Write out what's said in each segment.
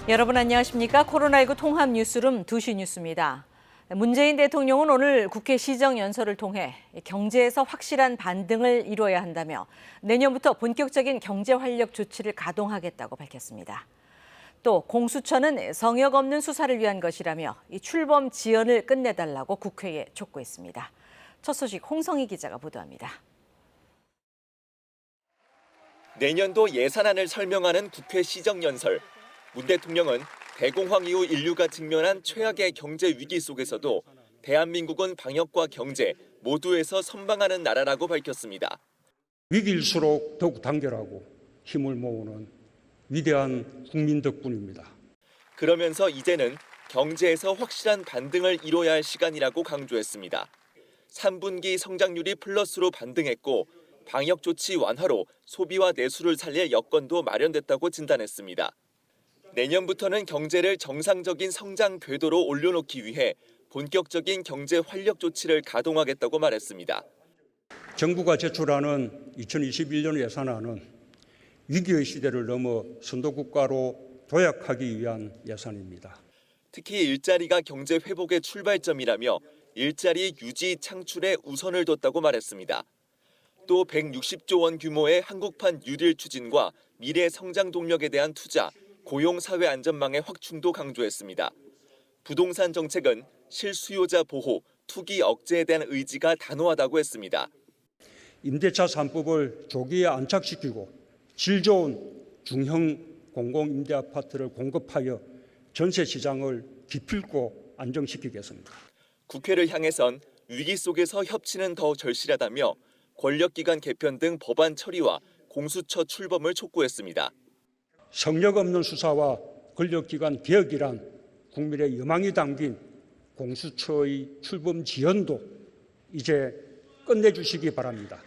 여러분 안녕하십니까? 코로나19 통합 뉴스룸 2시 뉴스입니다. 문재인 대통령은 오늘 국회 시정연설을 통해 경제에서 확실한 반등을 이뤄야 한다며 내년부터 본격적인 경제활력 조치를 가동하겠다고 밝혔습니다. 또 공수처는 성역 없는 수사를 위한 것이라며 이 출범 지연을 끝내달라고 국회에 촉구했습니다. 첫 소식 홍성희 기자가 보도합니다. 내년도 예산안을 설명하는 국회 시정연설. 문 대통령은 대공황 이후 인류가 직면한 최악의 경제 위기 속에서도 대한민국은 방역과 경제 모두에서 선방하는 나라라고 밝혔습니다. 위기일수록 더욱 단결하고 힘을 모으는 위대한 국민 덕분입니다. 그러면서 이제는 경제에서 확실한 반등을 이뤄야 할 시간이라고 강조했습니다. 3분기 성장률이 플러스로 반등했고 방역 조치 완화로 소비와 내수를 살릴 여건도 마련됐다고 진단했습니다. 내년부터는 경제를 정상적인 성장 궤도로 올려놓기 위해 본격적인 경제 활력 조치를 가동하겠다고 말했습니다. 정부가 제출하는 2021년 예산안은 위기의 시대를 넘어 선도국가로 도약하기 위한 예산입니다. 특히 일자리가 경제 회복의 출발점이라며 일자리 유지 창출에 우선을 뒀다고 말했습니다. 또 160조 원 규모의 한국판 뉴딜 추진과 미래 성장 동력에 대한 투자, 고용 사회 안전망의 확충도 강조했습니다. 부동산 정책은 실수요자 보호, 투기 억제에 대한 의지가 단호하다고 했습니다. 임대차 3법을 조기에 안착시키고 질 좋은 중형 공공임대 아파트를 공급하여 전세 시장을 기필코 안정시키겠습니다. 국회를 향해선 위기 속에서 협치는 더 절실하다며 권력기관 개편 등 법안 처리와 공수처 출범을 촉구했습니다. 성역 없는 수사와 권력기관 개혁이란 국민의 여망이 담긴 공수처의 출범 지연도 이제 끝내주시기 바랍니다.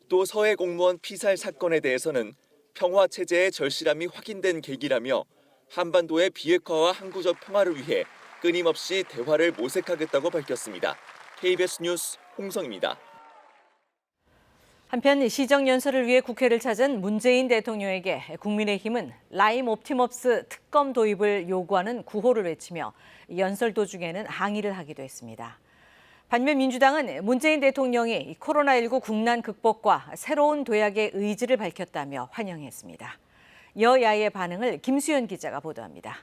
또 서해 공무원 피살 사건에 대해서는 평화 체제의 절실함이 확인된 계기라며 한반도의 비핵화와 항구적 평화를 위해 끊임없이 대화를 모색하겠다고 밝혔습니다. KBS 뉴스 홍성입니다. 한편 시정연설을 위해 국회를 찾은 문재인 대통령에게 국민의힘은 라임 옵티머스 특검 도입을 요구하는 구호를 외치며 연설 도중에는 항의를 하기도 했습니다. 반면 민주당은 문재인 대통령이 코로나19 국난 극복과 새로운 도약의 의지를 밝혔다며 환영했습니다. 여야의 반응을 김수연 기자가 보도합니다.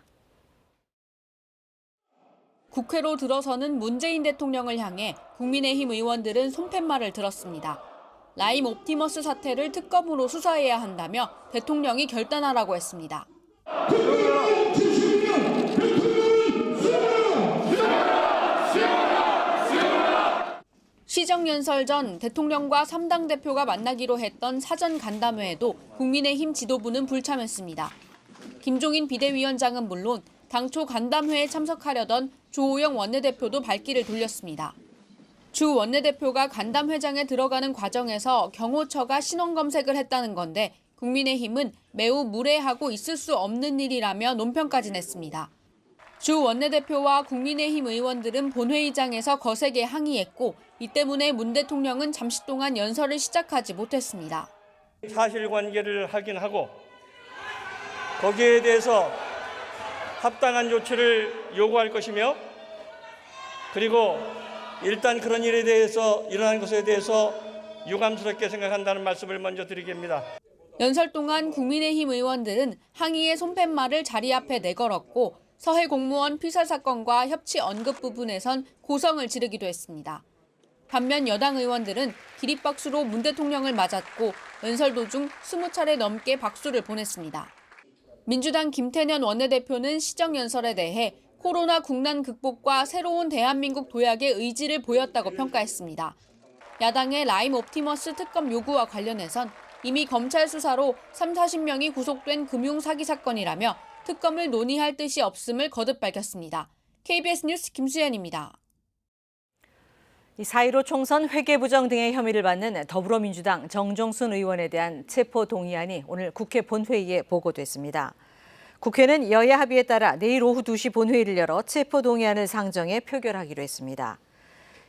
국회로 들어서는 문재인 대통령을 향해 국민의힘 의원들은 손팻말을 들었습니다. 라임 옵티머스 사태를 특검으로 수사해야 한다며 대통령이 결단하라고 했습니다. 시정연설 전 대통령과 3당 대표가 만나기로 했던 사전 간담회에도 국민의힘 지도부는 불참했습니다. 김종인 비대위원장은 물론 당초 간담회에 참석하려던 주호영 원내대표도 발길을 돌렸습니다. 주 원내대표가 간담회장에 들어가는 과정에서 경호처가 신원 검색을 했다는 건데 국민의힘은 매우 무례하고 있을 수 없는 일이라며 논평까지 냈습니다. 주 원내대표와 국민의힘 의원들은 본회의장에서 거세게 항의했고 이 때문에 문 대통령은 잠시 동안 연설을 시작하지 못했습니다. 사실관계를 확인하고 거기에 대해서 합당한 조치를 요구할 것이며 그리고 일단 그런 일에 대해서 일어난 것에 대해서 유감스럽게 생각한다는 말씀을 먼저 드리겠습니다. 연설 동안 국민의힘 의원들은 항의의 손팻말을 자리 앞에 내걸었고 서해 공무원 피살 사건과 협치 언급 부분에선 고성을 지르기도 했습니다. 반면 여당 의원들은 기립박수로 문 대통령을 맞았고 연설 도중 20차례 넘게 박수를 보냈습니다. 민주당 김태년 원내대표는 시정연설에 대해 코로나 국난 극복과 새로운 대한민국 도약의 의지를 보였다고 평가했습니다. 야당의 라임 옵티머스 특검 요구와 관련해선 이미 검찰 수사로 30-40명이 구속된 금융사기 사건이라며 특검을 논의할 뜻이 없음을 거듭 밝혔습니다. KBS 뉴스 김수연입니다. 4.15 총선 회계부정 등의 혐의를 받는 더불어민주당 정종순 의원에 대한 체포동의안이 오늘 국회 본회의에 보고됐습니다. 국회는 여야 합의에 따라 내일 오후 2시 본회의를 열어 체포동의안을 상정해 표결하기로 했습니다.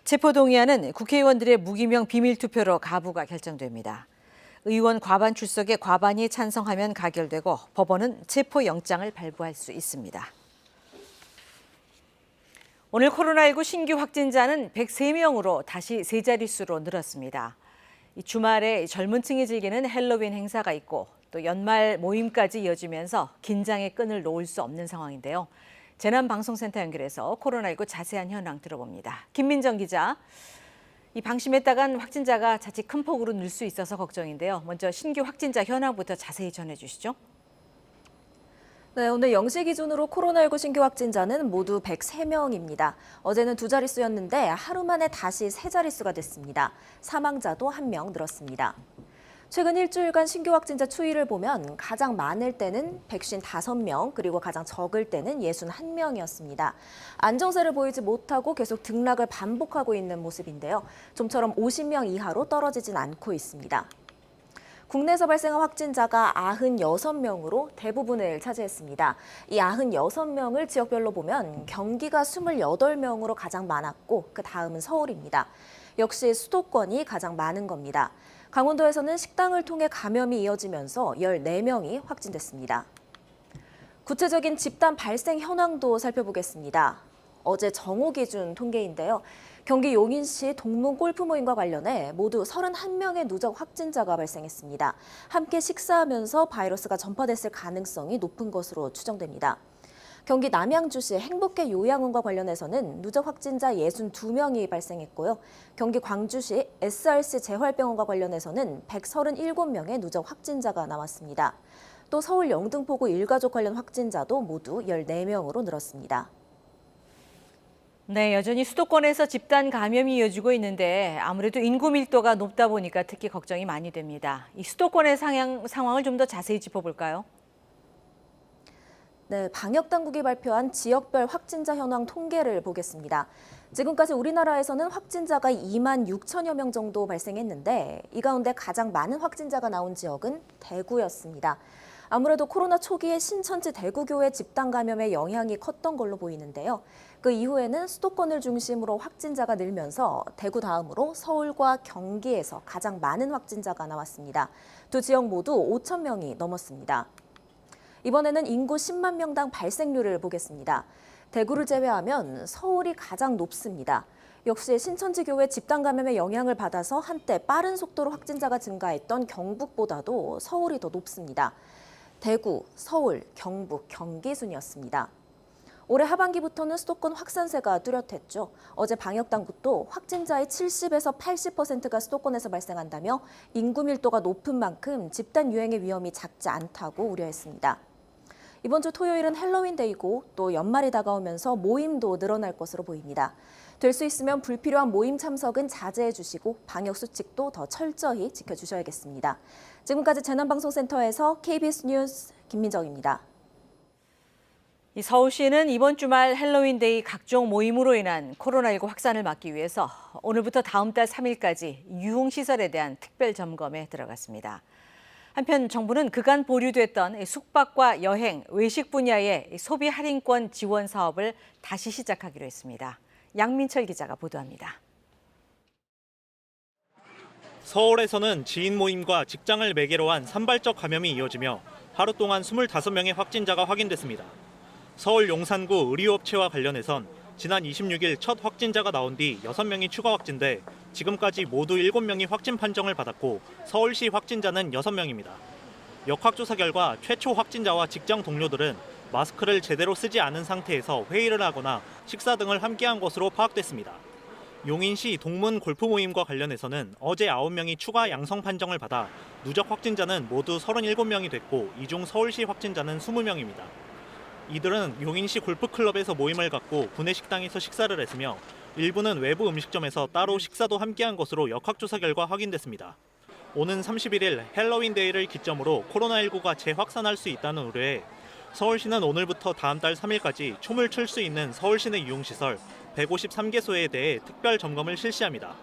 체포동의안은 국회의원들의 무기명 비밀투표로 가부가 결정됩니다. 의원 과반 출석에 과반이 찬성하면 가결되고 법원은 체포영장을 발부할 수 있습니다. 오늘 코로나19 신규 확진자는 103명으로 다시 세 자릿수로 늘었습니다. 이 주말에 젊은 층이 즐기는 헬로윈 행사가 있고 또 연말 모임까지 이어지면서 긴장의 끈을 놓을 수 없는 상황인데요. 재난방송센터 연결해서 코로나19 자세한 현황 들어봅니다. 김민정 기자. 이 방심했다간 확진자가 자칫 큰 폭으로 늘 수 있어서 걱정인데요. 먼저 신규 확진자 현황부터 자세히 전해주시죠. 네, 오늘 0시 기준으로 코로나19 신규 확진자는 모두 103명입니다. 어제는 두 자릿수였는데 하루 만에 다시 세 자릿수가 됐습니다. 사망자도 1명 늘었습니다. 최근 일주일간 신규 확진자 추이를 보면 가장 많을 때는 155명, 그리고 가장 적을 때는 61명이었습니다. 안정세를 보이지 못하고 계속 등락을 반복하고 있는 모습인데요. 좀처럼 50명 이하로 떨어지진 않고 있습니다. 국내에서 발생한 확진자가 96명으로 대부분을 차지했습니다. 이 96명을 지역별로 보면 경기가 28명으로 가장 많았고 그 다음은 서울입니다. 역시 수도권이 가장 많은 겁니다. 강원도에서는 식당을 통해 감염이 이어지면서 14명이 확진됐습니다. 구체적인 집단 발생 현황도 살펴보겠습니다. 어제 정오 기준 통계인데요. 경기 용인시 동문 골프 모임과 관련해 모두 31명의 누적 확진자가 발생했습니다. 함께 식사하면서 바이러스가 전파됐을 가능성이 높은 것으로 추정됩니다. 경기 남양주시 행복회 요양원과 관련해서는 누적 확진자 62명이 발생했고요. 경기 광주시 SRC 재활병원과 관련해서는 137명의 누적 확진자가 나왔습니다. 또 서울 영등포구 일가족 관련 확진자도 모두 14명으로 늘었습니다. 네, 여전히 수도권에서 집단 감염이 이어지고 있는데 아무래도 인구 밀도가 높다 보니까 특히 걱정이 많이 됩니다. 이 수도권의 상황을 좀 더 자세히 짚어볼까요? 네, 방역당국이 발표한 지역별 확진자 현황 통계를 보겠습니다. 지금까지 우리나라에서는 확진자가 2만 6천여 명 정도 발생했는데 이 가운데 가장 많은 확진자가 나온 지역은 대구였습니다. 아무래도 코로나 초기에 신천지 대구교회 집단 감염의 영향이 컸던 걸로 보이는데요. 그 이후에는 수도권을 중심으로 확진자가 늘면서 대구 다음으로 서울과 경기에서 가장 많은 확진자가 나왔습니다. 두 지역 모두 5천 명이 넘었습니다. 이번에는 인구 10만 명당 발생률을 보겠습니다. 대구를 제외하면 서울이 가장 높습니다. 역시 신천지교회 집단 감염의 영향을 받아서 한때 빠른 속도로 확진자가 증가했던 경북보다도 서울이 더 높습니다. 대구, 서울, 경북, 경기 순이었습니다. 올해 하반기부터는 수도권 확산세가 뚜렷했죠. 어제 방역당국도 확진자의 70에서 80%가 수도권에서 발생한다며 인구 밀도가 높은 만큼 집단 유행의 위험이 작지 않다고 우려했습니다. 이번 주 토요일은 헬로윈데이고 또 연말이 다가오면서 모임도 늘어날 것으로 보입니다. 될 수 있으면 불필요한 모임 참석은 자제해 주시고 방역 수칙도 더 철저히 지켜주셔야겠습니다. 지금까지 재난방송센터에서 KBS 뉴스 김민정입니다. 이 서울시는 이번 주말 헬로윈데이 각종 모임으로 인한 코로나19 확산을 막기 위해서 오늘부터 다음 달 3일까지 유흥시설에 대한 특별 점검에 들어갔습니다. 한편 정부는 그간 보류됐던 숙박과 여행, 외식 분야의 소비 할인권 지원 사업을 다시 시작하기로 했습니다. 양민철 기자가 보도합니다. 서울에서는 지인 모임과 직장을 매개로 한 산발적 감염이 이어지며 하루 동안 25명의 확진자가 확인됐습니다. 서울 용산구 의류업체와 관련해선 지난 26일 첫 확진자가 나온 뒤 6명이 추가 확진돼 지금까지 모두 7명이 확진 판정을 받았고 서울시 확진자는 6명입니다. 역학조사 결과 최초 확진자와 직장 동료들은 마스크를 제대로 쓰지 않은 상태에서 회의를 하거나 식사 등을 함께한 것으로 파악됐습니다. 용인시 동문 골프 모임과 관련해서는 어제 9명이 추가 양성 판정을 받아 누적 확진자는 모두 37명이 됐고 이 중 서울시 확진자는 20명입니다. 이들은 용인시 골프클럽에서 모임을 갖고 구내식당에서 식사를 했으며 일부는 외부 음식점에서 따로 식사도 함께한 것으로 역학조사 결과 확인됐습니다. 오는 31일 헬로윈데이를 기점으로 코로나19가 재확산할 수 있다는 우려에 서울시는 오늘부터 다음 달 3일까지 춤을 출 수 있는 서울시내 유흥시설 153개소에 대해 특별 점검을 실시합니다.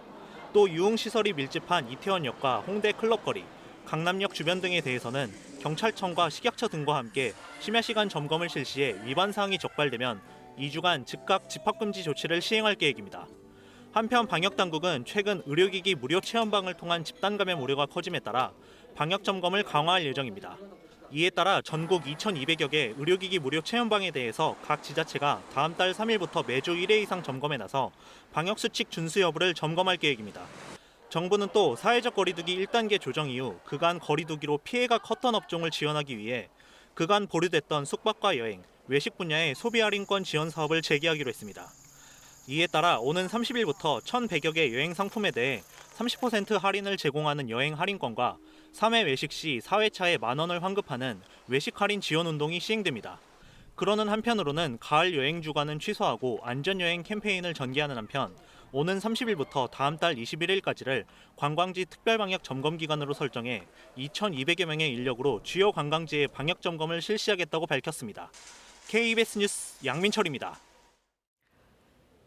또 유흥시설이 밀집한 이태원역과 홍대 클럽거리, 강남역 주변 등에 대해서는 경찰청과 식약처 등과 함께 심야시간 점검을 실시해 위반 사항이 적발되면 2주간 즉각 집합금지 조치를 시행할 계획입니다. 한편 방역당국은 최근 의료기기 무료 체험방을 통한 집단 감염 우려가 커짐에 따라 방역 점검을 강화할 예정입니다. 이에 따라 전국 2,200여 개 의료기기 무료 체험방에 대해서 각 지자체가 다음 달 3일부터 매주 1회 이상 점검에 나서 방역수칙 준수 여부를 점검할 계획입니다. 정부는 또 사회적 거리두기 1단계 조정 이후 그간 거리두기로 피해가 컸던 업종을 지원하기 위해 그간 보류됐던 숙박과 여행, 외식 분야의 소비 할인권 지원 사업을 재개하기로 했습니다. 이에 따라 오는 30일부터 1,100여 개 여행 상품에 대해 30% 할인을 제공하는 여행 할인권과 3회 외식 시 4회차에 10,000원을 환급하는 외식 할인 지원 운동이 시행됩니다. 그러는 한편으로는 가을 여행 주간은 취소하고 안전여행 캠페인을 전개하는 한편 오는 30일부터 다음 달 21일까지를 관광지 특별방역 점검 기간으로 설정해 2,200여 명의 인력으로 주요 관광지의 방역 점검을 실시하겠다고 밝혔습니다. KBS 뉴스 양민철입니다.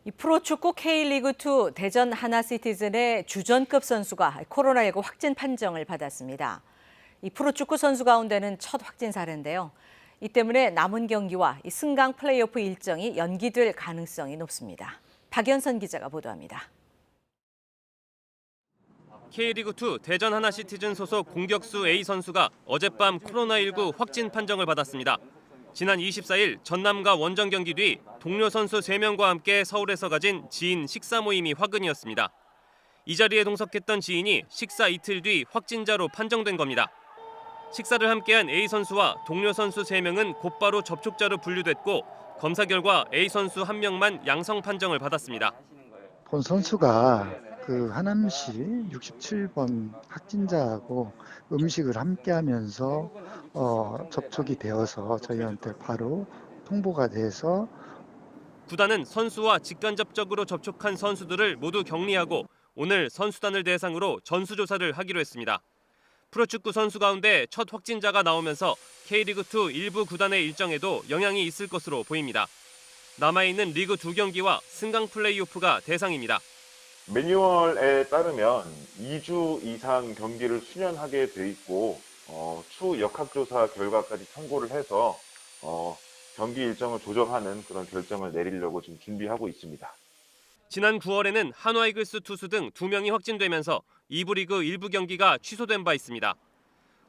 이 프로축구 K리그2 대전 하나시티즌의 주전급 선수가 코로나19 확진 판정을 받았습니다. 이 프로축구 선수 가운데는 첫 확진 사례인데요. 이 때문에 남은 경기와 이 승강 플레이오프 일정이 연기될 가능성이 높습니다. 박연선 기자가 보도합니다. K리그2 대전 하나시티즌 소속 공격수 A 선수가 어젯밤 코로나19 확진 판정을 받았습니다. 지난 24일 전남과 원정 경기 뒤 동료 선수 3명과 함께 서울에서 가진 지인 식사 모임이 화근이었습니다. 이 자리에 동석했던 지인이 식사 이틀 뒤 확진자로 판정된 겁니다. 식사를 함께한 A 선수와 동료 선수 3명은 곧바로 접촉자로 분류됐고 검사 결과 A 선수 1명만 양성 판정을 받았습니다. 본 선수가 그 하남시 67번 확진자하고 음식을 함께하면서 접촉이 되어서 저희한테 바로 통보가 돼서 구단은 선수와 직간접적으로 접촉한 선수들을 모두 격리하고 오늘 선수단을 대상으로 전수조사를 하기로 했습니다. 프로축구 선수 가운데 첫 확진자가 나오면서 K리그2 일부 구단의 일정에도 영향이 있을 것으로 보입니다. 남아있는 리그 2경기와 승강 플레이오프가 대상입니다. 매뉴얼에 따르면 2주 이상 경기를 수년하게 돼 있고 추후 역학조사 결과까지 참고를 해서 경기 일정을 조정하는 그런 결정을 내리려고 지금 준비하고 있습니다. 지난 9월에는 한화이글스 투수 등 2명이 확진되면서 2부 리그 일부 경기가 취소된 바 있습니다.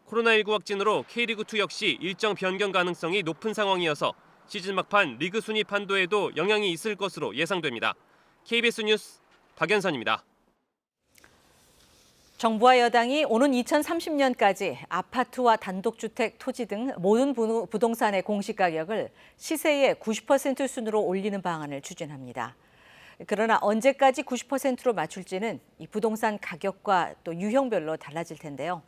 코로나19 확진으로 K리그2 역시 일정 변경 가능성이 높은 상황이어서 시즌 막판 리그 순위 판도에도 영향이 있을 것으로 예상됩니다. KBS 뉴스 박연선입니다. 정부와 여당이 오는 2030년까지 아파트와 단독주택, 토지 등 모든 부동산의 공시가격을 시세의 90% 순으로 올리는 방안을 추진합니다. 그러나 언제까지 90%로 맞출지는 이 부동산 가격과 또 유형별로 달라질 텐데요.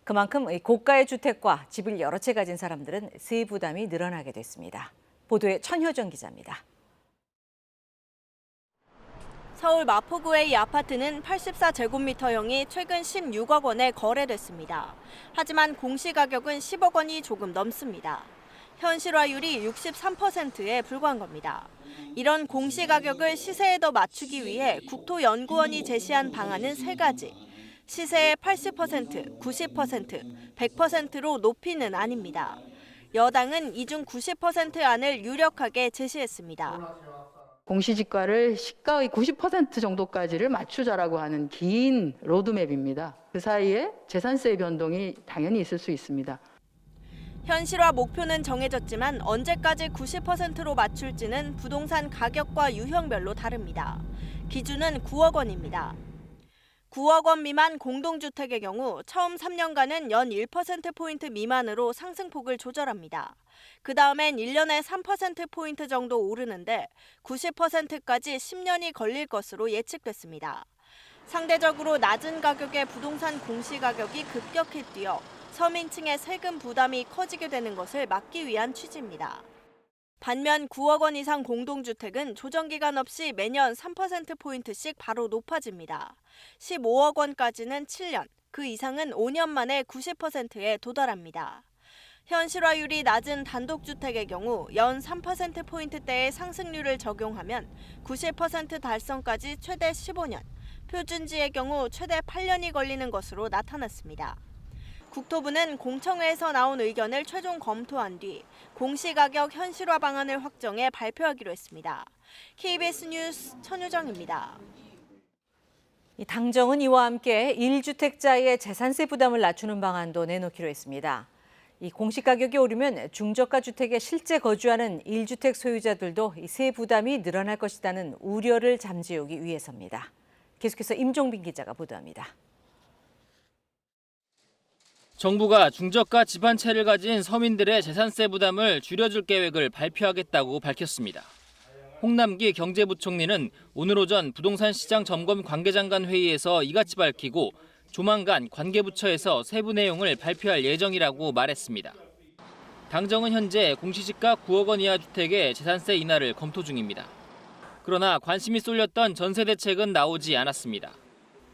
그만큼 고가의 주택과 집을 여러 채 가진 사람들은 세입 부담이 늘어나게 됐습니다. 보도에 천효정 기자입니다. 서울 마포구의 이 아파트는 84제곱미터형이 최근 16억 원에 거래됐습니다. 하지만 공시가격은 10억 원이 조금 넘습니다. 현실화율이 63%에 불과한 겁니다. 이런 공시가격을 시세에 더 맞추기 위해 국토연구원이 제시한 방안은 3가지. 시세의 80%, 90%, 100%로 높이는 아닙니다. 여당은 이 중 90% 안을 유력하게 제시했습니다. 공시지가를 시가의 90% 정도까지를 맞추자라고 하는 긴 로드맵입니다. 그 사이에 재산세 변동이 당연히 있을 수 있습니다. 현실화 목표는 정해졌지만 언제까지 90%로 맞출지는 부동산 가격과 유형별로 다릅니다. 기준은 9억 원입니다. 9억 원 미만 공동주택의 경우 처음 3년간은 연 1%포인트 미만으로 상승폭을 조절합니다. 그 다음엔 1년에 3%포인트 정도 오르는데 90%까지 10년이 걸릴 것으로 예측됐습니다. 상대적으로 낮은 가격의 부동산 공시가격이 급격히 뛰어 서민층의 세금 부담이 커지게 되는 것을 막기 위한 취지입니다. 반면 9억 원 이상 공동주택은 조정기간 없이 매년 3%포인트씩 바로 높아집니다. 15억 원까지는 7년, 그 이상은 5년 만에 90%에 도달합니다. 현실화율이 낮은 단독주택의 경우 연 3%포인트대의 상승률을 적용하면 90% 달성까지 최대 15년, 표준지의 경우 최대 8년이 걸리는 것으로 나타났습니다. 국토부는 공청회에서 나온 의견을 최종 검토한 뒤 공시가격 현실화 방안을 확정해 발표하기로 했습니다. KBS 뉴스 천유정입니다. 당정은 이와 함께 1주택자의 재산세 부담을 낮추는 방안도 내놓기로 했습니다. 이 공시가격이 오르면 중저가 주택에 실제 거주하는 1주택 소유자들도 이 세 부담이 늘어날 것이라는 우려를 잠재우기 위해서입니다. 계속해서 임종빈 기자가 보도합니다. 정부가 중저가 집 한 채를 가진 서민들의 재산세 부담을 줄여줄 계획을 발표하겠다고 밝혔습니다. 홍남기 경제부총리는 오늘 오전 부동산 시장 점검 관계장관 회의에서 이같이 밝히고 조만간 관계부처에서 세부 내용을 발표할 예정이라고 말했습니다. 당정은 현재 공시지가 9억 원 이하 주택의 재산세 인하를 검토 중입니다. 그러나 관심이 쏠렸던 전세 대책은 나오지 않았습니다.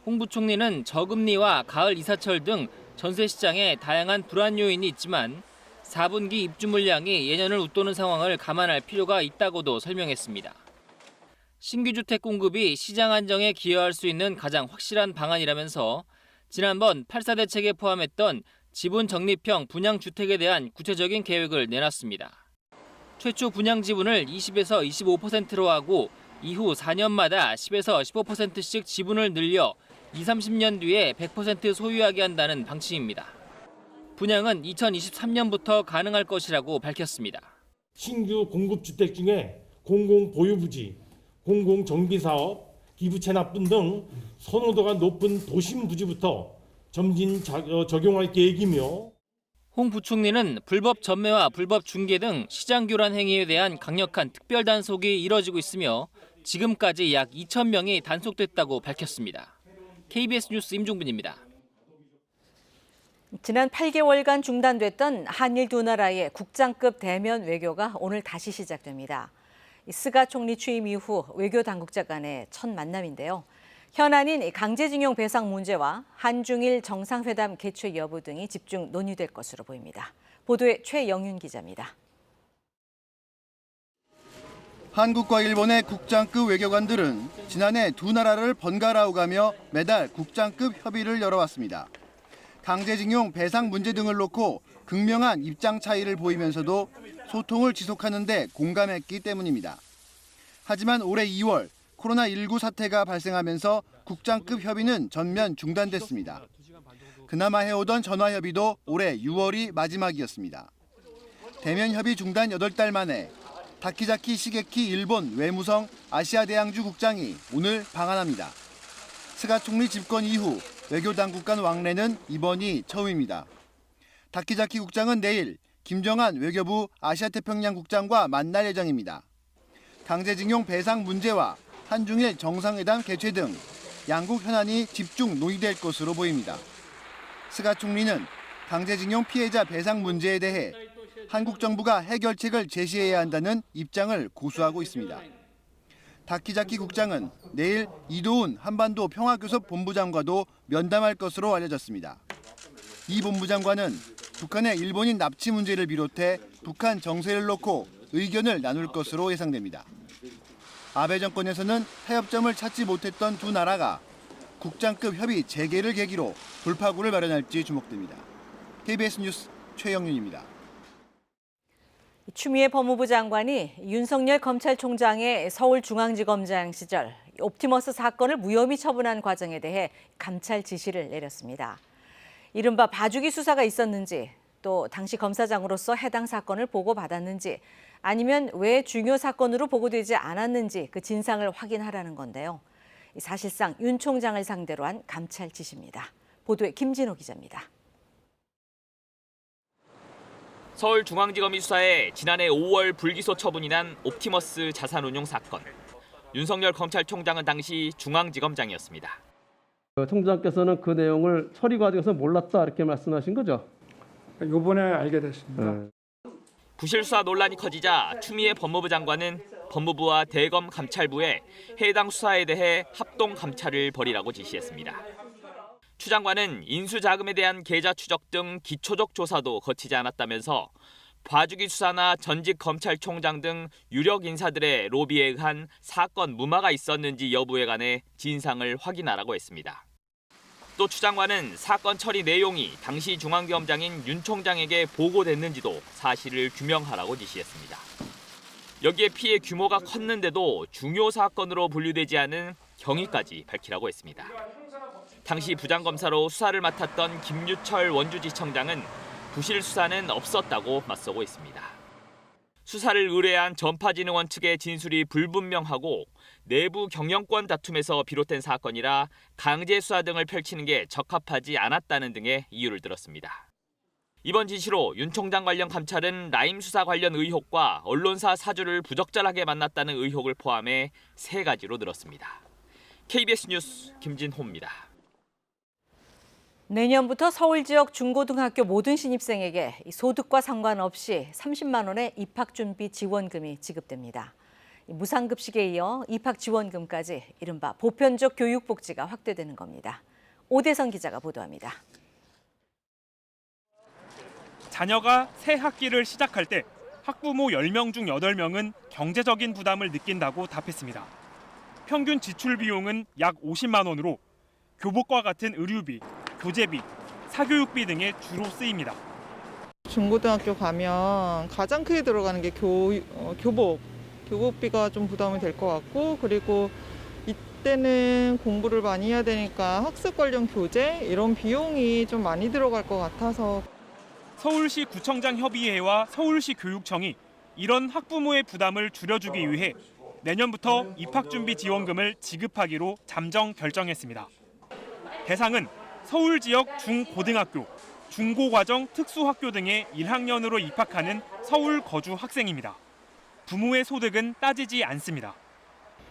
홍 부총리는 저금리와 가을 이사철 등 전세 시장에 다양한 불안 요인이 있지만 4분기 입주 물량이 예년을 웃도는 상황을 감안할 필요가 있다고도 설명했습니다. 신규 주택 공급이 시장 안정에 기여할 수 있는 가장 확실한 방안이라면서 지난번 8.4 대책에 포함했던 지분 적립형 분양 주택에 대한 구체적인 계획을 내놨습니다. 최초 분양 지분을 20에서 25%로 하고 이후 4년마다 10에서 15%씩 지분을 늘려 20-30년 뒤에 100% 소유하게 한다는 방침입니다. 분양은 2023년부터 가능할 것이라고 밝혔습니다. 신규 공급주택 중에 공공보유부지, 공공정비사업, 기부채납분 등 선호도가 높은 도심 부지부터 점진 적용할 계획이며 홍 부총리는 불법 전매와 불법 중개 등 시장 교란 행위에 대한 강력한 특별 단속이 이뤄지고 있으며 지금까지 약 2,000명이 단속됐다고 밝혔습니다. KBS 뉴스 임종빈입니다. 지난 8개월간 중단됐던 한일 두 나라의 국장급 대면 외교가 오늘 다시 시작됩니다. 스가 총리 취임 이후 외교 당국자 간의 첫 만남인데요. 현안인 강제징용 배상 문제와 한중일 정상회담 개최 여부 등이 집중 논의될 것으로 보입니다. 보도에 최영윤 기자입니다. 한국과 일본의 국장급 외교관들은 지난해 두 나라를 번갈아 오가며 매달 국장급 협의를 열어왔습니다. 강제징용 배상 문제 등을 놓고 극명한 입장 차이를 보이면서도 소통을 지속하는 데 공감했기 때문입니다. 하지만 올해 2월 코로나19 사태가 발생하면서 국장급 협의는 전면 중단됐습니다. 그나마 해오던 전화협의도 올해 6월이 마지막이었습니다. 대면 협의 중단 8달 만에 다키자키 시게키 일본 외무성 아시아대양주 국장이 오늘 방한합니다. 스가 총리 집권 이후 외교당국 간 왕래는 이번이 처음입니다. 다키자키 국장은 내일 김정한 외교부 아시아태평양 국장과 만날 예정입니다. 강제징용 배상 문제와 한중일 정상회담 개최 등 양국 현안이 집중 논의될 것으로 보입니다. 스가 총리는 강제징용 피해자 배상 문제에 대해 한국 정부가 해결책을 제시해야 한다는 입장을 고수하고 있습니다. 다키자키 국장은 내일 이도훈 한반도 평화교섭 본부장과도 면담할 것으로 알려졌습니다. 이 본부장과는 북한의 일본인 납치 문제를 비롯해 북한 정세를 놓고 의견을 나눌 것으로 예상됩니다. 아베 정권에서는 타협점을 찾지 못했던 두 나라가 국장급 협의 재개를 계기로 돌파구를 마련할지 주목됩니다. KBS 뉴스 최영윤입니다. 추미애 법무부 장관이 윤석열 검찰총장의 서울중앙지검장 시절 옵티머스 사건을 무혐의 처분한 과정에 대해 감찰 지시를 내렸습니다. 이른바 봐주기 수사가 있었는지, 또 당시 검사장으로서 해당 사건을 보고받았는지, 아니면 왜 중요 사건으로 보고되지 않았는지 그 진상을 확인하라는 건데요. 사실상 윤 총장을 상대로 한 감찰 지시입니다. 보도에 김진호 기자입니다. 서울중앙지검이 수사해 지난해 5월 불기소 처분이 난 옵티머스 자산운용 사건. 윤석열 검찰총장은 당시 중앙지검장이었습니다. 총장께서는 그 내용을 처리 과정에서 몰랐다 이렇게 말씀하신 거죠? 이번에 알게 됐습니다. 부실 수사 논란이 커지자 추미애 법무부 장관은 법무부와 대검 감찰부에 해당 수사에 대해 합동 감찰을 벌이라고 지시했습니다. 추 장관은 인수자금에 대한 계좌 추적 등 기초적 조사도 거치지 않았다면서 봐주기 수사나 전직 검찰총장 등 유력 인사들의 로비에 의한 사건 무마가 있었는지 여부에 관해 진상을 확인하라고 했습니다. 또 추 장관은 사건 처리 내용이 당시 중앙지검장인 윤 총장에게 보고됐는지도 사실을 규명하라고 지시했습니다. 여기에 피해 규모가 컸는데도 중요 사건으로 분류되지 않은 경위까지 밝히라고 했습니다. 당시 부장검사로 수사를 맡았던 김유철 원주지청장은 부실 수사는 없었다고 맞서고 있습니다. 수사를 의뢰한 전파진흥원 측의 진술이 불분명하고 내부 경영권 다툼에서 비롯된 사건이라 강제 수사 등을 펼치는 게 적합하지 않았다는 등의 이유를 들었습니다. 이번 지시로 윤 총장 관련 감찰은 라임 수사 관련 의혹과 언론사 사주를 부적절하게 만났다는 의혹을 포함해 3가지로 늘었습니다. KBS 뉴스 김진호입니다. 내년부터 서울 지역 중고등학교 모든 신입생에게 소득과 상관없이 30만 원의 입학준비 지원금이 지급됩니다. 무상급식에 이어 입학지원금까지 이른바 보편적 교육복지가 확대되는 겁니다. 오대성 기자가 보도합니다. 자녀가 새 학기를 시작할 때 학부모 10명 중 8명은 경제적인 부담을 느낀다고 답했습니다. 평균 지출 비용은 약 50만 원으로 교복과 같은 의류비, 교재비, 사교육비 등에 주로 쓰입니다. 중고등학교 가면 가장 크게 들어가는 게 교복비가 좀 부담이 될 것 같고, 그리고 이때는 공부를 많이 해야 되니까 학습 관련 교재 이런 비용이 좀 많이 들어갈 것 같아서. 서울시 구청장 협의회와 서울시 교육청이 이런 학부모의 부담을 줄여주기 위해 내년부터 입학준비 지원금을 지급하기로 잠정 결정했습니다. 대상은 서울 지역 중고등학교, 중고과정 특수학교 등의 1학년으로 입학하는 서울 거주 학생입니다. 부모의 소득은 따지지 않습니다.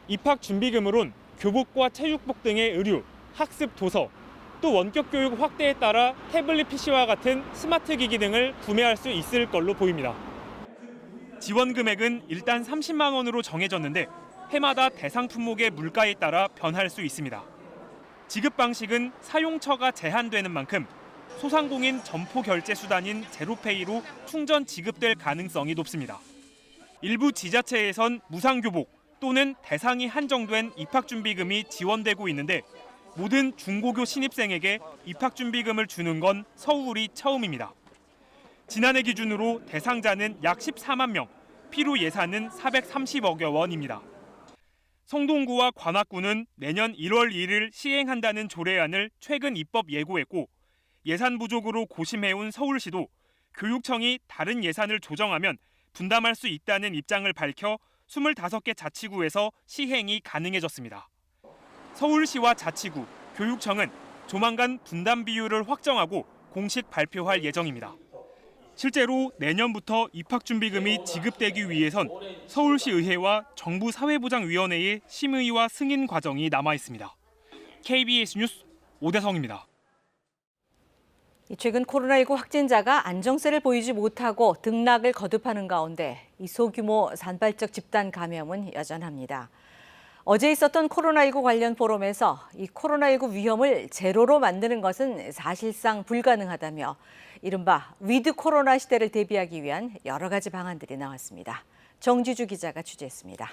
입학준비금으론 교복과 체육복 등의 의류, 학습 도서, 또 원격 교육 확대에 따라 태블릿 PC와 같은 스마트 기기 등을 구매할 수 있을 걸로 보입니다. 지원 금액은 일단 30만 원으로 정해졌는데 해마다 대상 품목의 물가에 따라 변할 수 있습니다. 지급 방식은 사용처가 제한되는 만큼 소상공인 점포 결제 수단인 제로페이로 충전 지급될 가능성이 높습니다. 일부 지자체에선 무상교복 또는 대상이 한정된 입학준비금이 지원되고 있는데 모든 중고교 신입생에게 입학준비금을 주는 건 서울이 처음입니다. 지난해 기준으로 대상자는 약 14만 명, 필요 예산은 430억여 원입니다. 성동구와 관악구는 내년 1월 1일 시행한다는 조례안을 최근 입법 예고했고 예산 부족으로 고심해온 서울시도 교육청이 다른 예산을 조정하면 분담할 수 있다는 입장을 밝혀 25개 자치구에서 시행이 가능해졌습니다. 서울시와 자치구, 교육청은 조만간 분담 비율을 확정하고 공식 발표할 예정입니다. 실제로 내년부터 입학준비금이 지급되기 위해선 서울시 의회와 정부 사회보장위원회의 심의와 승인 과정이 남아 있습니다. KBS 뉴스 오대성입니다. 최근 코로나19 확진자가 안정세를 보이지 못하고 등락을 거듭하는 가운데 이 소규모 산발적 집단 감염은 여전합니다. 어제 있었던 코로나19 관련 포럼에서 이 코로나19 위험을 제로로 만드는 것은 사실상 불가능하다며 이른바 위드 코로나 시대를 대비하기 위한 여러 가지 방안들이 나왔습니다. 정지주 기자가 취재했습니다.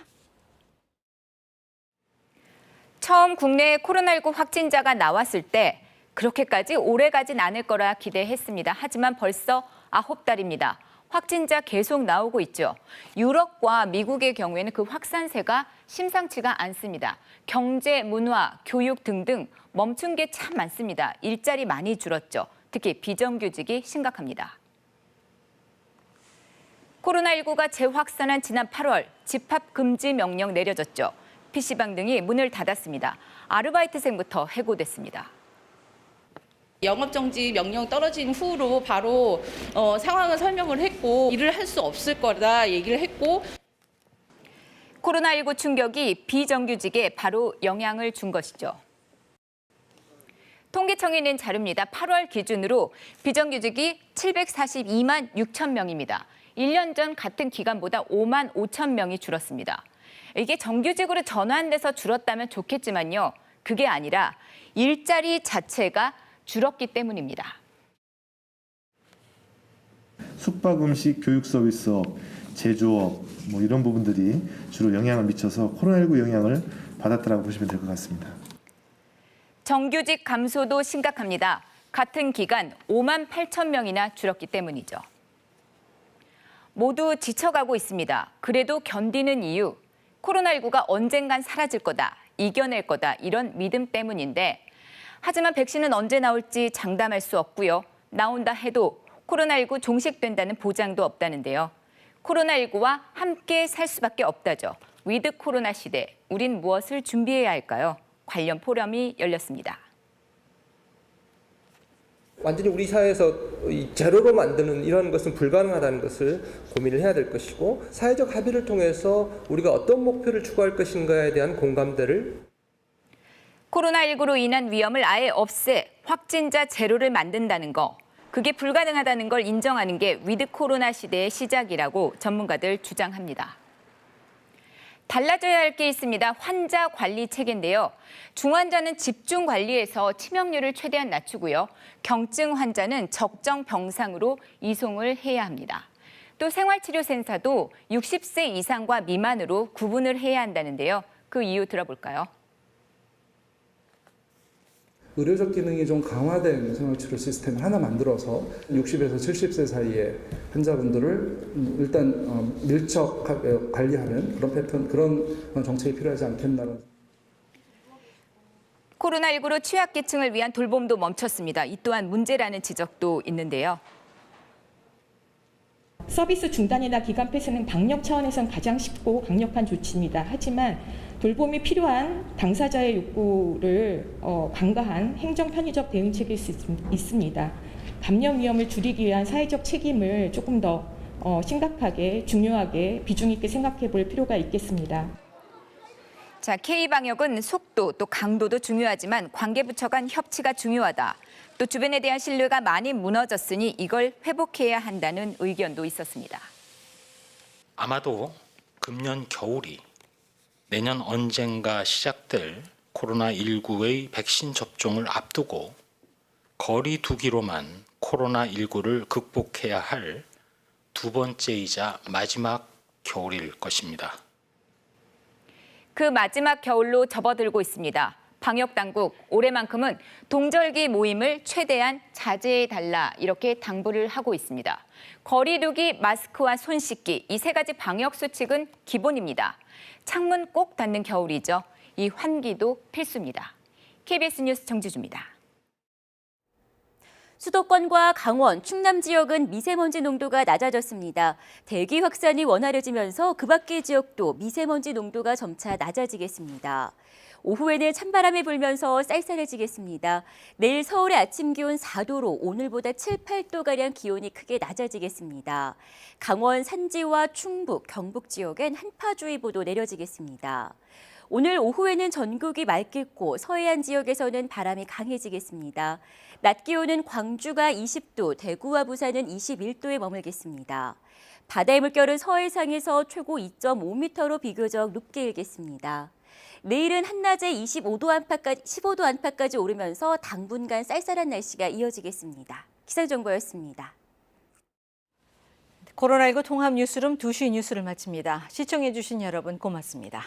처음 국내에 코로나19 확진자가 나왔을 때 그렇게까지 오래가진 않을 거라 기대했습니다. 하지만 벌써 9달입니다. 확진자 계속 나오고 있죠. 유럽과 미국의 경우에는 그 확산세가 심상치가 않습니다. 경제, 문화, 교육 등등 멈춘 게 참 많습니다. 일자리 많이 줄었죠. 특히 비정규직이 심각합니다. 코로나19가 재확산한 지난 8월 집합 금지 명령 내려졌죠. PC방 등이 문을 닫았습니다. 아르바이트생부터 해고됐습니다. 영업정지 명령 떨어진 후로 바로 상황을 설명을 했고 일을 할 수 없을 거다 얘기를 했고 코로나19 충격이 비정규직에 바로 영향을 준 것이죠. 통계청이 낸 자료입니다. 8월 기준으로 비정규직이 742만 6천 명입니다. 1년 전 같은 기간보다 5만 5천 명이 줄었습니다. 이게 정규직으로 전환돼서 줄었다면 좋겠지만요. 그게 아니라 일자리 자체가 줄었기 때문입니다. 숙박, 음식, 교육 서비스업, 제조업 이런 부분들이 주로 영향을 미쳐서 코로나19 영향을 받았다고 보시면 될 것 같습니다. 정규직 감소도 심각합니다. 같은 기간 5만 8천 명이나 줄었기 때문이죠. 모두 지쳐가고 있습니다. 그래도 견디는 이유, 코로나19가 언젠간 사라질 거다. 이겨낼 거다 이런 믿음 때문인데 하지만 백신은 언제 나올지 장담할 수 없고요. 나온다 해도 코로나19 종식된다는 보장도 없다는데요. 코로나19와 함께 살 수밖에 없다죠. 위드 코로나 시대, 우린 무엇을 준비해야 할까요? 관련 포럼이 열렸습니다. 완전히 우리 사회에서 제로로 만드는 이런 것은 불가능하다는 것을 고민을 해야 될 것이고 사회적 합의를 통해서 우리가 어떤 목표를 추구할 것인가에 대한 공감대를 코로나19로 인한 위험을 아예 없애 확진자 제로를 만든다는 거. 그게 불가능하다는 걸 인정하는 게 위드 코로나 시대의 시작이라고 전문가들 주장합니다. 달라져야 할 게 있습니다. 환자 관리 체계인데요. 중환자는 집중 관리해서 치명률을 최대한 낮추고요. 경증 환자는 적정 병상으로 이송을 해야 합니다. 또 생활치료센터도 60세 이상과 미만으로 구분을 해야 한다는데요. 그 이유 들어볼까요? 의료적 기능이 좀 강화된 생활치료 시스템을 하나 만들어서 60에서 70세 사이의 환자분들을 일단 밀접 관리하는 그런 패턴, 그런 정책이 필요하지 않겠나는. 코로나19로 취약계층을 위한 돌봄도 멈췄습니다. 이 또한 문제라는 지적도 있는데요. 서비스 중단이나 기간 폐쇄는 방역 차원에선 가장 쉽고 강력한 조치입니다. 하지만 돌봄이 필요한 당사자의 욕구를 간과한 행정 편의적 대응책일 수 있습니다. 감염 위험을 줄이기 위한 사회적 책임을 조금 더 심각하게, 중요하게, 비중 있게 생각해 볼 필요가 있겠습니다. 자, K방역은 속도 또 강도도 중요하지만 관계부처 간 협치가 중요하다. 또 주변에 대한 신뢰가 많이 무너졌으니 이걸 회복해야 한다는 의견도 있었습니다. 아마도 금년 겨울이 내년 언젠가 시작될 코로나19의 백신 접종을 앞두고 거리 두기로만 코로나19를 극복해야 할 두 번째이자 마지막 겨울일 것입니다. 그 마지막 겨울로 접어들고 있습니다. 방역당국 올해만큼은 동절기 모임을 최대한 자제해달라 이렇게 당부를 하고 있습니다. 거리 두기, 마스크와 손 씻기 이 세 가지 방역 수칙은 기본입니다. 창문 꼭 닫는 겨울이죠. 이 환기도 필수입니다. KBS 뉴스 정지주입니다. 수도권과 강원, 충남 지역은 미세먼지 농도가 낮아졌습니다. 대기 확산이 원활해지면서 그 밖의 지역도 미세먼지 농도가 점차 낮아지겠습니다. 오후에는 찬바람이 불면서 쌀쌀해지겠습니다. 내일 서울의 아침 기온 4도로 오늘보다 7, 8도가량 기온이 크게 낮아지겠습니다. 강원 산지와 충북, 경북 지역엔 한파주의보도 내려지겠습니다. 오늘 오후에는 전국이 맑겠고 서해안 지역에서는 바람이 강해지겠습니다. 낮 기온은 광주가 20도, 대구와 부산은 21도에 머물겠습니다. 바다의 물결은 서해상에서 최고 2.5m로 비교적 높게 일겠습니다. 내일은 한낮에 15도 안팎까지 오르면서 당분간 쌀쌀한 날씨가 이어지겠습니다. 기상정보였습니다. 코로나19 통합 뉴스룸 2시 뉴스를 마칩니다. 시청해주신 여러분 고맙습니다.